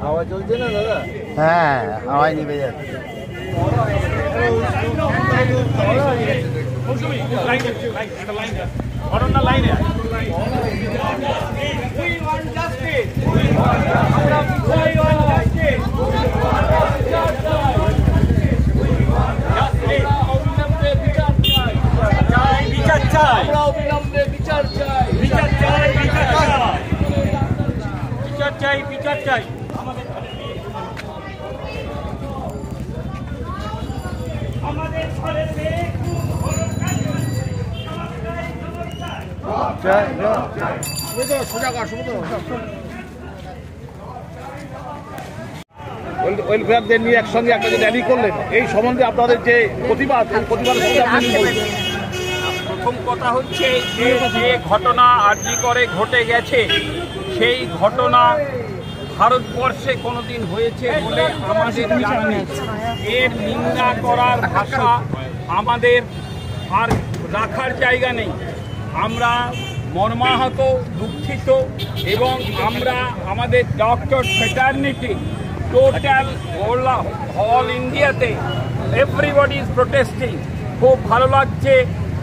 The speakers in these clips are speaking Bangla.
হাওয়া চলছে না দাদা? হ্যাঁ, হাওয়ায় নিভে যাচ্ছে। বিচার চাই। আমাদের ওয়েলফেয়ারদের নিয়ে একসঙ্গে একটা যে র্যালি করলেন, এই সম্বন্ধে আপনাদের যে প্রতিবাদ, প্রথম কথা হচ্ছে যে ঘটনা আরজি করে ঘটে গেছে, সেই ঘটনা ভারতবর্ষে কোনোদিন হয়েছে বলে আমাদের জানা নেই। এর নিন্দা করার ভাষা আমাদের আর রাখার জায়গা নেই। আমরা মর্মাহত, দুঃখিত, এবং আমরা আমাদের ডক্টর ফ্রেটার্নিটি টোটাল অল ইন্ডিয়াতে এভরিবডি ইজ প্রোটেস্টিং। খুব ভালো লাগছে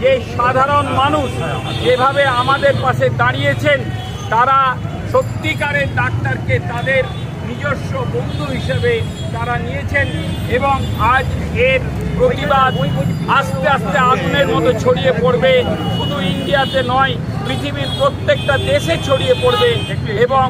যে সাধারণ মানুষ যেভাবে আমাদের পাশে দাঁড়িয়েছেন, তারা সত্যিকারের ডাক্তারকে তাদের নিজস্ব বন্ধু হিসেবে তারা নিয়েছেন, এবং আজ এর প্রতিবাদ আস্তে আস্তে আগুনের মতো ছড়িয়ে পড়বে। শুধু ইন্ডিয়াতে নয়, পৃথিবীর প্রত্যেকটা দেশে ছড়িয়ে পড়বে। এবং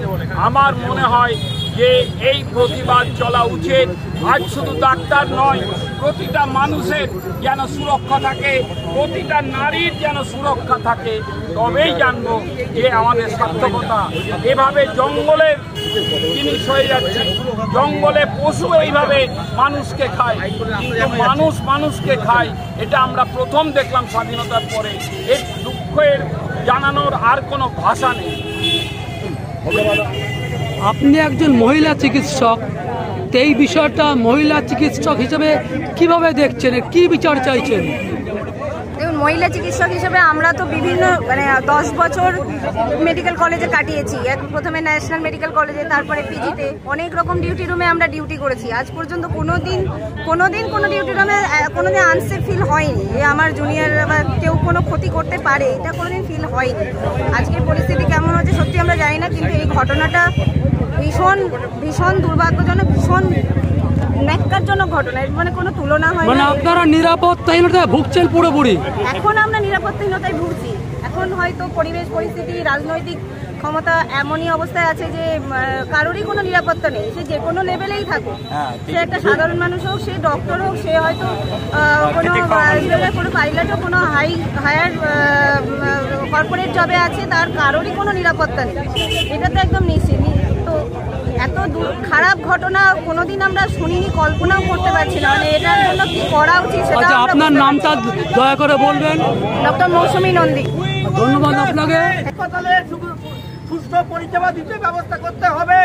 আমার মনে হয় যে এই প্রতিবাদ চলা উচিত। আজ শুধু ডাক্তার নয়, প্রতিটা মানুষের যেন সুরক্ষা থাকে, প্রতিটা নারীর যেন সুরক্ষা থাকে, তবেই জানবো যে আমাদের সার্থকতা। এভাবে জঙ্গলের জিনিস হয়ে যাচ্ছে, জঙ্গলে পশু এইভাবে মানুষকে খায়, কিন্তু মানুষ মানুষকে খায়। এটা আমরা প্রথম দেখলাম স্বাধীনতার পরে। এর দুঃখের জানানোর আর কোনো ভাষা নেই। আপনি একজন মহিলা চিকিৎসক, এই বিষয়টা মহিলা চিকিৎসক হিসেবে কিভাবে দেখছেন, কি বিচার চাইছেন? দেখুন, মহিলা চিকিৎসক হিসেবে আমরা তো বিভিন্ন 10 বছর মেডিকেল কলেজে কাটিয়েছি। প্রথমে ন্যাশনাল মেডিকেল কলেজে, তারপরে পিজিতে, অনেক রকম ডিউটি রুমে আমরা ডিউটি করেছি। আজ পর্যন্ত কোনোদিন কোনো ডিউটি রুমে কোনোদিন আনসেফ ফিল হয়নি যে আমার জুনিয়র বা কেউ কোনো ক্ষতি করতে পারে, এটা কোনোদিন ফিল হয়নি। আজকের পরিস্থিতি কেমন হচ্ছে সত্যি আমরা জানি না, কিন্তু এই ঘটনাটা ভীষণ ভীষণ দুর্ভাগ্যজনক, ভীষণ ন্যাক্কারজনক ঘটনা। এর মানে কোনো তুলনা হয় না। আপনারা নিরাপত্তাহীনতায় ভুগছেন পুরোপুরি। এখন আমরা নিরাপত্তাহীনতায় ভুগছি। এখন হয়তো পরিবেশ পরিস্থিতি, রাজনৈতিক ক্ষমতা এমনই অবস্থায় আছে যে কারোরই কোনো নিরাপত্তা নেই, সে যে কোনো লেভেলেই থাকুক। সে একটা সাধারণ মানুষ হোক, সে ডক্টর হোক, সে হয়তো কোনো পাইলট হোক, কোনো হায়ার কর্পোরেট জবে আছে, তার কারোরই কোনো নিরাপত্তা নেই। এটা তো একদম নিশ্চিত। তো এত খারাপ ঘটনা কোনোদিন আমরা শুনিনি, কল্পনাও করতে পারছি না। মানে এটার জন্য কি করা উচিত সেটা। আপনার নামটা দয়া করে বলবেন। ডক্টর মৌসুমী নন্দী। ধন্যবাদ আপনাকে। হাসপাতালে সুস্থ পরিষেবা দিতে ব্যবস্থা করতে হবে।